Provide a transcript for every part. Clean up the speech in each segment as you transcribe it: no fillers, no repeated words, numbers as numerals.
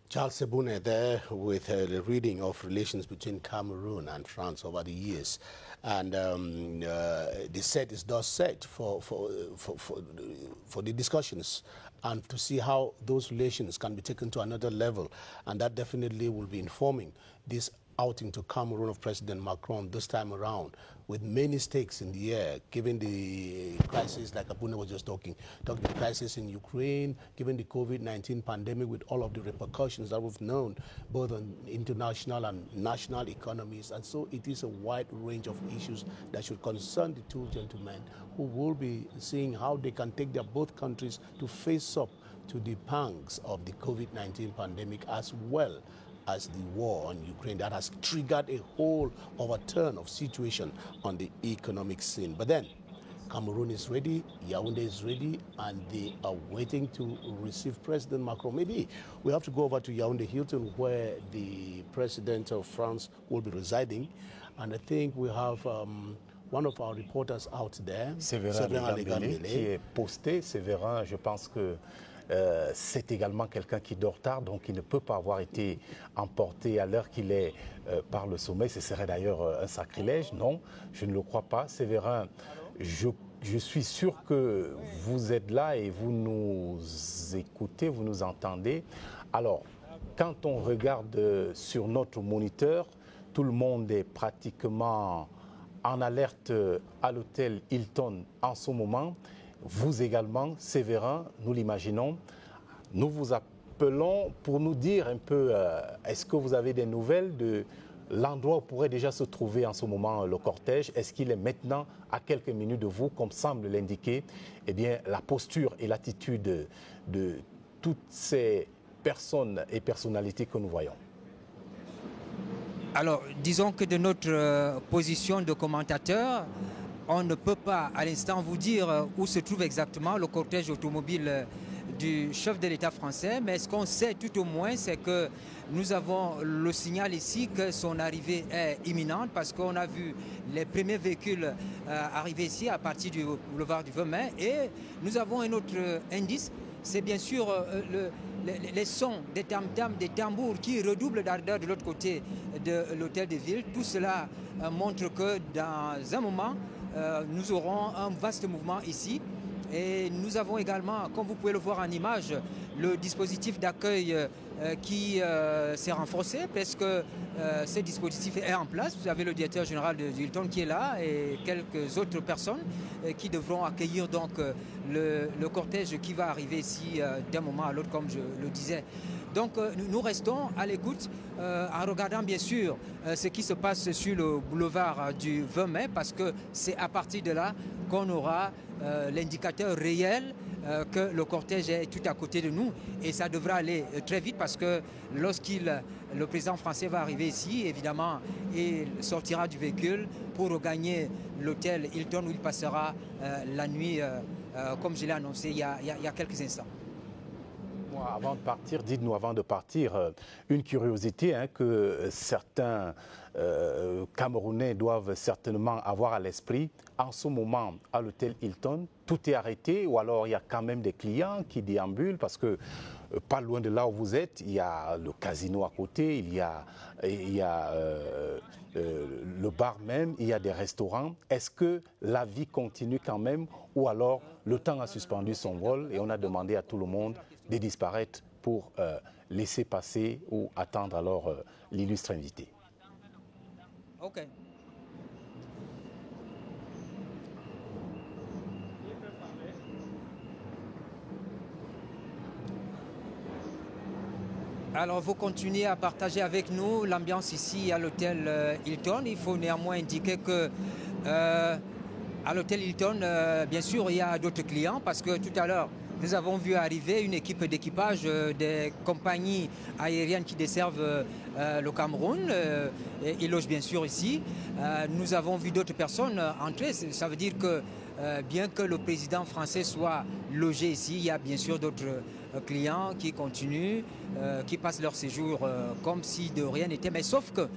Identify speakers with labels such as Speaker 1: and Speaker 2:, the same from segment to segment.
Speaker 1: Charles Sebune there with the reading of relations between Cameroon and France over the years. And the set is thus set for the discussions and to see how those relations can be taken to another level. And that definitely will be informing this outing to Cameroon of President Macron this time around, with many stakes in the air, given the crisis, like Abune was just talking the crisis in Ukraine, given the COVID-19 pandemic with all of the repercussions that we've known, both on international and national economies. And so it is a wide range of issues that should concern the two gentlemen, who will be seeing how they can take their both countries to face up to the pangs of the COVID-19 pandemic, as well as the war on Ukraine that has triggered a whole overturn of situation on the economic scene. But then, Cameroon is ready, Yaoundé is ready, and they are waiting to receive President Macron. Maybe we have to go over to Yaoundé Hilton, where the President of France will be residing. And I think we have one of our reporters out there,
Speaker 2: Séverin Alegambele, qui est posté. Séverin, je pense que c'est également quelqu'un qui dort tard, donc il ne peut pas avoir été emporté à l'heure qu'il est par le sommeil. Ce serait d'ailleurs un sacrilège. Non, je ne le crois pas. Séverin, je suis sûr que vous êtes là et vous nous écoutez, vous nous entendez. Alors, quand on regarde sur notre moniteur, tout le monde est pratiquement en alerte à l'hôtel Hilton en ce moment. Vous également, Séverin, nous l'imaginons. Nous vous appelons pour nous dire un peu, est-ce que vous avez des nouvelles de l'endroit où pourrait déjà se trouver en ce moment le cortège? Est-ce qu'il est maintenant à quelques minutes de vous, comme semble l'indiquer eh bien, la posture et l'attitude de toutes ces personnes et personnalités que nous voyons?
Speaker 3: Alors, disons que de notre position de commentateur, on ne peut pas à l'instant vous dire où se trouve exactement le cortège automobile du chef de l'État français, mais ce qu'on sait tout au moins, c'est que nous avons le signal ici que son arrivée est imminente, parce qu'on a vu les premiers véhicules arriver ici à partir du boulevard du 20 mai, et nous avons un autre indice, c'est bien sûr les sons des tam-tams, des tambours qui redoublent d'ardeur de l'autre côté de l'hôtel de ville. Tout cela montre que dans un moment, nous aurons un vaste mouvement ici. Et nous avons également, comme vous pouvez le voir en image, le dispositif d'accueil qui s'est renforcé, parce que ce dispositif est en place. Vous avez le directeur général de Hilton qui est là et quelques autres personnes qui devront accueillir donc le cortège qui va arriver ici d'un moment à l'autre, comme je le disais. Donc nous restons à l'écoute en regardant bien sûr ce qui se passe sur le boulevard du 20 mai, parce que c'est à partir de là qu'on aura l'indicateur réel que le cortège est tout à côté de nous, et ça devra aller très vite, parce que le président français va arriver ici, évidemment, il sortira du véhicule pour regagner l'hôtel Hilton où il passera la nuit, comme je l'ai annoncé il y a quelques instants.
Speaker 2: Avant de partir, dites-nous avant de partir, une curiosité que certains Camerounais doivent certainement avoir à l'esprit. En ce moment, à l'hôtel Hilton, tout est arrêté, ou alors il y a quand même des clients qui déambulent, parce que pas loin de là où vous êtes, il y a le casino à côté, il y a le bar même, il y a des restaurants. Est-ce que la vie continue quand même, ou alors le temps a suspendu son vol et on a demandé à tout le monde de disparaître pour laisser passer ou attendre alors l'illustre invité?
Speaker 3: Ok. Alors vous continuez à partager avec nous l'ambiance ici à l'hôtel Hilton. Il faut néanmoins indiquer que à l'hôtel Hilton, bien sûr, il y a d'autres clients, parce que tout à l'heure, nous avons vu arriver une équipe d'équipage des compagnies aériennes qui desservent le Cameroun. Ils logent bien sûr ici. Nous avons vu d'autres personnes entrer. Ça veut dire que bien que le président français soit logé ici, il y a bien sûr d'autres clients qui continuent, qui passent leur séjour comme si de rien n'était. Mais sauf que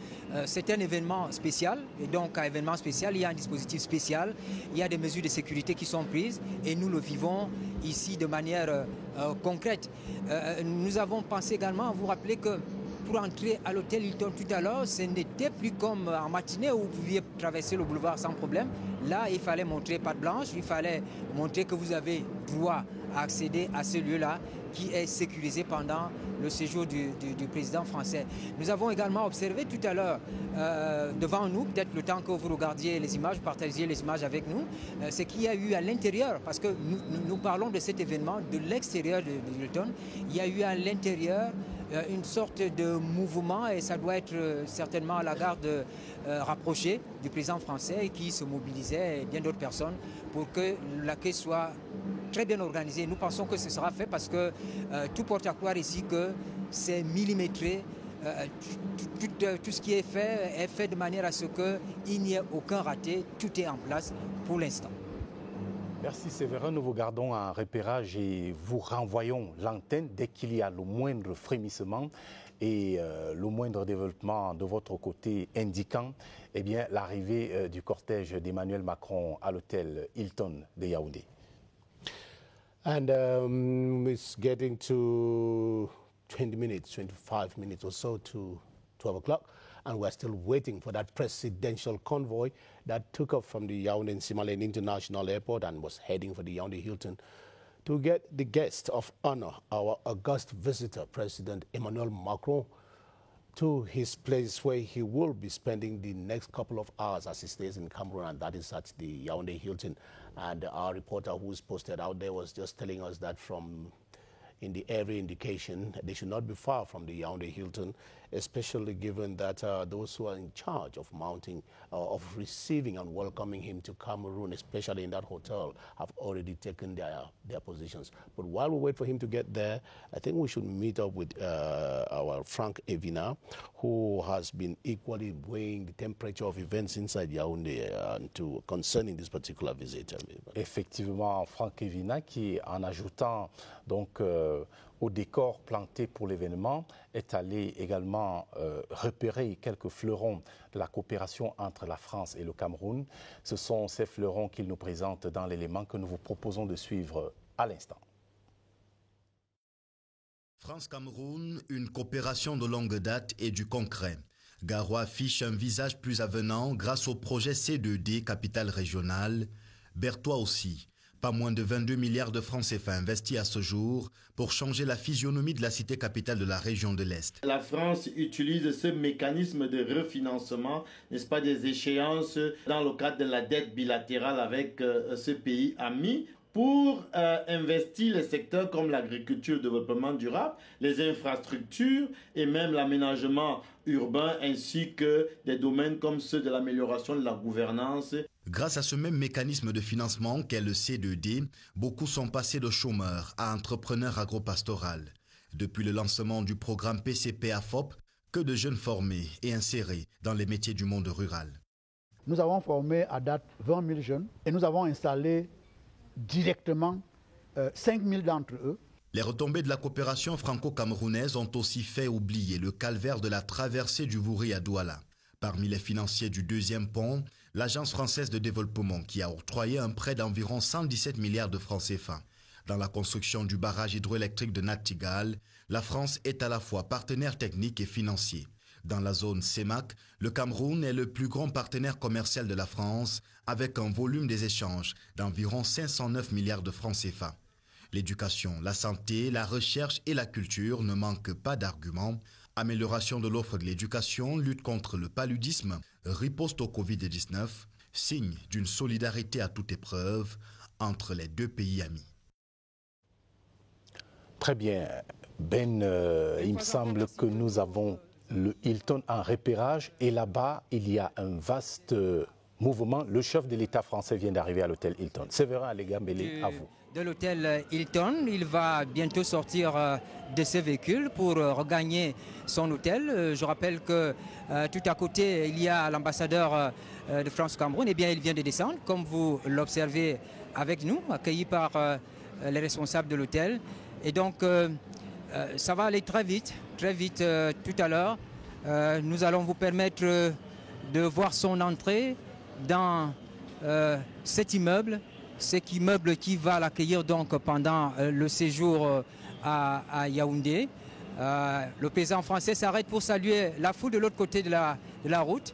Speaker 3: c'est un événement spécial. Et donc, à événement spécial, il y a un dispositif spécial. Il y a des mesures de sécurité qui sont prises. Et nous le vivons ici de manière concrète. Nous avons pensé également, vous rappeler que pour entrer à l'hôtel Hilton tout à l'heure, ce n'était plus comme en matinée où vous pouviez traverser le boulevard sans problème. Là, il fallait montrer patte blanche, il fallait montrer que vous avez droit à accéder à ce lieu-là qui est sécurisé pendant le séjour du président français. Nous avons également observé tout à l'heure devant nous, peut-être le temps que vous regardiez les images, partagiez les images avec nous, ce qu'il y a eu à l'intérieur, parce que nous parlons de cet événement de l'extérieur de Hilton. Il y a eu à l'intérieur une sorte de mouvement et ça doit être certainement à la garde rapprochée du président français qui se mobilisait et bien d'autres personnes pour que l'accueil soit très bien organisé. Nous pensons que ce sera fait parce que tout porte à croire ici que c'est millimétré. Tout ce qui est fait de manière à ce qu'il n'y ait aucun raté. Tout est en place pour l'instant.
Speaker 2: Merci Séverin, nous vous gardons en repérage et vous renvoyons l'antenne dès qu'il y a le moindre frémissement et le moindre développement de votre côté indiquant l'arrivée du cortège d'Emmanuel Macron à l'hôtel Hilton de Yaoundé.
Speaker 1: And it's getting to 20 minutes, 25 minutes or so to 12 o'clock. And we're still waiting for that presidential convoy that took off from the Yaoundé Nsimalene International Airport and was heading for the Yaoundé Hilton to get the guest of honor, our august visitor, President Emmanuel Macron, to his place where he will be spending the next couple of hours as he stays in Cameroon, and that is at the Yaoundé Hilton. And our reporter who's posted out there was just telling us that from in the every indication they should not be far from the Yaoundé Hilton, especially given that those who are in charge of mounting, of receiving and welcoming him to Cameroon, especially in that hotel, have already taken their positions. But while we wait for him to get there, I think we should meet up with our Frank Evina, who has been equally weighing the temperature of events inside Yaoundé concerning this particular visit.
Speaker 2: Effectivement, Frank Evina, qui en ajoutant donc au décor planté pour l'événement, est allé également repérer quelques fleurons de la coopération entre la France et le Cameroun. Ce sont ces fleurons qu'il nous présente dans l'élément que nous vous proposons de suivre à l'instant.
Speaker 4: France-Cameroun, une coopération de longue date et du concret. Garo affiche un visage plus avenant grâce au projet C2D Capitale Régionale. Berthois aussi. Pas moins de 22 milliards de francs CFA investis à ce jour pour changer la physionomie de la cité capitale de la région de l'Est.
Speaker 5: La France utilise ce mécanisme de refinancement, n'est-ce pas, des échéances dans le cadre de la dette bilatérale avec ce pays ami pour investir les secteurs comme l'agriculture, le développement durable, les infrastructures et même l'aménagement urbain ainsi que des domaines comme ceux de l'amélioration de la gouvernance.
Speaker 4: Grâce à ce même mécanisme de financement qu'est le C2D, beaucoup sont passés de chômeurs à entrepreneurs agropastoraux. Depuis le lancement du programme PCP-AFOP, que de jeunes formés et insérés dans les métiers du monde rural.
Speaker 6: Nous avons formé à date 20 000 jeunes et nous avons installé directement 5 000 d'entre eux.
Speaker 4: Les retombées de la coopération franco-camerounaise ont aussi fait oublier le calvaire de la traversée du Vouri à Douala. Parmi les financiers du deuxième pont, l'Agence française de développement qui a octroyé un prêt d'environ 117 milliards de francs CFA. Dans la construction du barrage hydroélectrique de Natigal, la France est à la fois partenaire technique et financier. Dans la zone CEMAC, le Cameroun est le plus grand partenaire commercial de la France avec un volume des échanges d'environ 509 milliards de francs CFA. L'éducation, la santé, la recherche et la culture ne manquent pas d'arguments. Amélioration de l'offre de l'éducation, lutte contre le paludisme, riposte au Covid-19, signe d'une solidarité à toute épreuve entre les deux pays amis.
Speaker 2: Très bien. Ben, il me semble que nous avons le Hilton en repérage et là-bas, il y a un vaste mouvement. Le chef de l'État français vient d'arriver à l'hôtel Hilton. Séverin Allega-Mbélé, à vous.
Speaker 3: De l'hôtel Hilton, il va bientôt sortir de ses véhicules pour regagner son hôtel. Je rappelle que tout à côté, il y a l'ambassadeur de France Cameroun. Eh bien, il vient de descendre, comme vous l'observez avec nous, accueilli par les responsables de l'hôtel. Et donc, ça va aller très vite tout à l'heure. Nous allons vous permettre de voir son entrée dans cet immeuble qui va l'accueillir donc pendant le séjour à Yaoundé. Le président français s'arrête pour saluer la foule de l'autre côté de la route.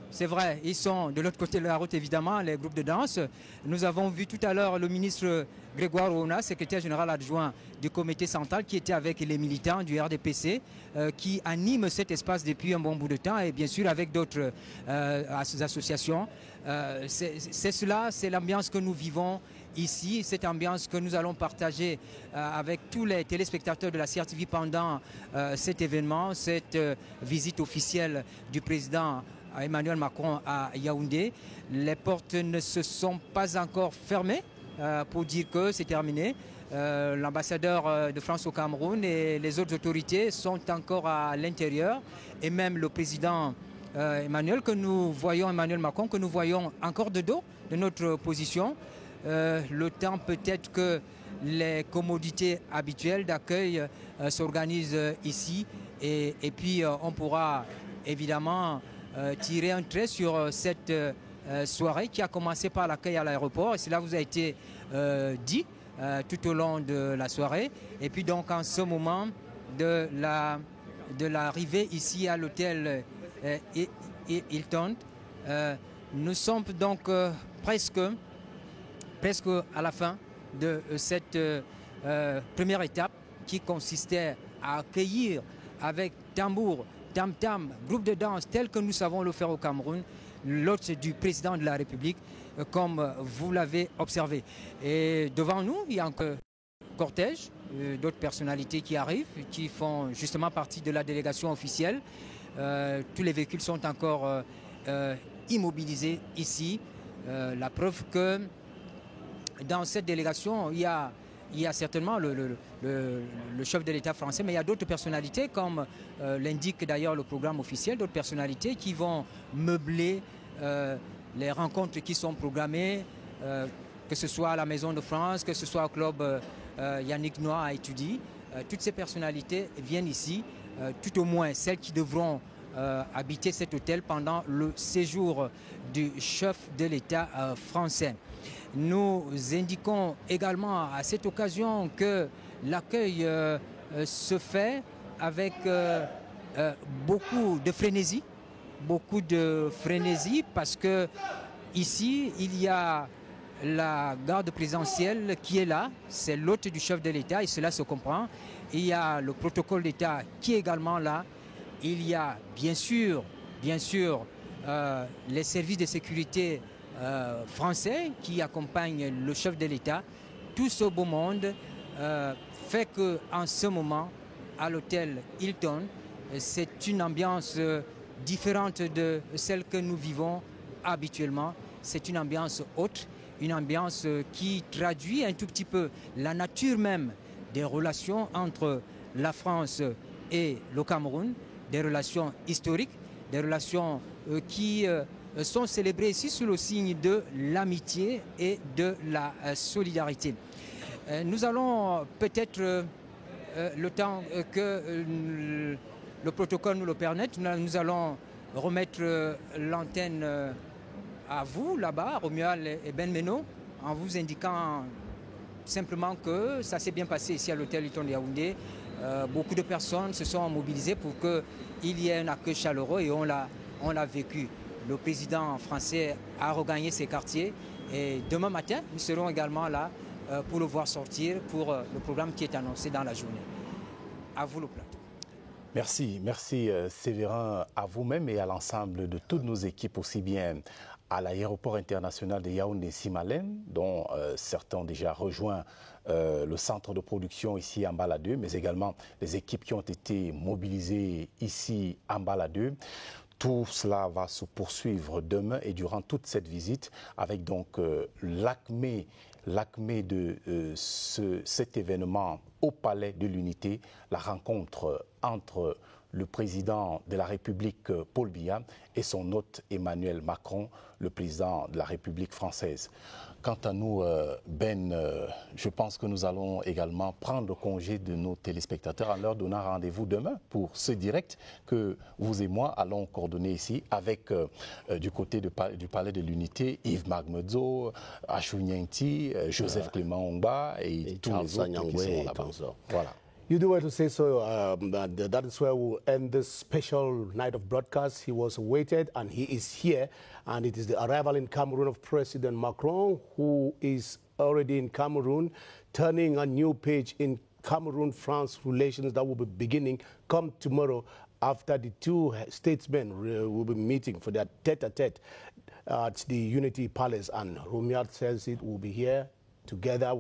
Speaker 3: C'est vrai, ils sont de l'autre côté de la route évidemment, les groupes de danse. Nous avons vu tout à l'heure le ministre Grégoire Ouna, secrétaire général adjoint du comité central, qui était avec les militants du RDPC, qui animent cet espace depuis un bon bout de temps, et bien sûr avec d'autres associations. C'est cela, c'est l'ambiance que nous vivons ici, cette ambiance que nous allons partager avec tous les téléspectateurs de la CRTV pendant cet événement, cette visite officielle du président Emmanuel Macron à Yaoundé. Les portes ne se sont pas encore fermées pour dire que c'est terminé. L'ambassadeur de France au Cameroun et les autres autorités sont encore à l'intérieur, et même le président Emmanuel Macron, que nous voyons encore de dos de notre position. Le temps peut-être que les commodités habituelles d'accueil s'organisent ici, et puis on pourra évidemment tirer un trait sur cette soirée qui a commencé par l'accueil à l'aéroport, et cela vous a été dit tout au long de la soirée. Et puis donc en ce moment de l'arrivée ici à l'hôtel Hilton, nous sommes donc presque à la fin de cette première étape qui consistait à accueillir avec tambour, tam-tam, groupe de danse tel que nous savons le faire au Cameroun, l'hôte du président de la République, comme vous l'avez observé. Et devant nous, il y a un cortège d'autres personnalités qui arrivent, qui font justement partie de la délégation officielle. Tous les véhicules sont encore immobilisés ici. La preuve que dans cette délégation, il y a certainement le chef de l'État français, mais il y a d'autres personnalités, comme l'indique d'ailleurs le programme officiel, d'autres personnalités qui vont meubler les rencontres qui sont programmées, que ce soit à la Maison de France, que ce soit au club Yannick Noah à Étudier. Toutes ces personnalités viennent ici, tout au moins celles qui devront habiter cet hôtel pendant le séjour du chef de l'État français. Nous indiquons également à cette occasion que l'accueil se fait avec beaucoup de frénésie, parce que ici il y a la garde présidentielle qui est là, c'est l'hôte du chef de l'État et cela se comprend. Il y a le protocole d'État qui est également là. Il y a bien sûr les services de sécurité français qui accompagnent le chef de l'État. Tout ce beau monde fait qu'en ce moment, à l'hôtel Hilton, c'est une ambiance différente de celle que nous vivons habituellement. C'est une ambiance haute, une ambiance qui traduit un tout petit peu la nature même des relations entre la France et le Cameroun, des relations historiques, des relations qui sont célébrées ici sous le signe de l'amitié et de la solidarité. Nous allons peut-être, le temps que le protocole nous le permette, nous allons remettre l'antenne à vous, là-bas, Romuald et Ben Meno, en vous indiquant simplement que ça s'est bien passé ici à l'hôtel Hilton de Yaoundé. Beaucoup de personnes se sont mobilisées pour qu'il y ait un accueil chaleureux et on l'a vécu. Le président français a regagné ses quartiers et demain matin, nous serons également là pour le voir sortir pour le programme qui est annoncé dans la journée. À vous le plateau.
Speaker 2: Merci Séverin, à vous-même et à l'ensemble de toutes nos équipes, aussi bien à l'aéroport international de Yaoundé-Simalène, dont certains ont déjà rejoint le centre de production ici en Mbala2, mais également les équipes qui ont été mobilisées ici en Mbala2. Tout cela va se poursuivre demain et durant toute cette visite avec donc l'acmé de cet événement au Palais de l'Unité, la rencontre entre le président de la République Paul Biya et son hôte Emmanuel Macron, le président de la République française. Quant à nous, je pense que nous allons également prendre congé de nos téléspectateurs en leur donnant rendez-vous demain pour ce direct que vous et moi allons coordonner ici avec du côté du Palais de l'Unité, Yves Magmedzo, Achou Nienti, Joseph Clément Ongba et tous les autres qui seront là-bas. Voilà.
Speaker 1: You do well to say so. That is where we'll end this special night of broadcast. He was awaited and he is here. And it is the arrival in Cameroon of President Macron, who is already in Cameroon, turning a new page in Cameroon-France relations that will be beginning come tomorrow after the two statesmen will be meeting for their tete-a-tete at the Unity Palace. And Romiat says it will be here together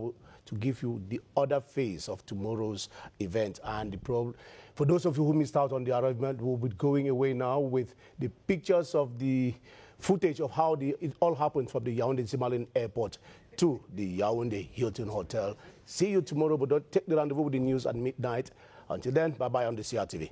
Speaker 1: to give you the other phase of tomorrow's event. And for those of you who missed out on the arrival, we'll be going away now with the pictures of the footage of how it all happened from the Yaoundé-Simalin Airport to the Yaoundé Hilton Hotel. See you tomorrow, but don't take the rendezvous with the news at midnight. Until then, bye-bye on the CRTV.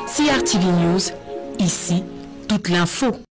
Speaker 7: CRTV News, ici, toute l'info.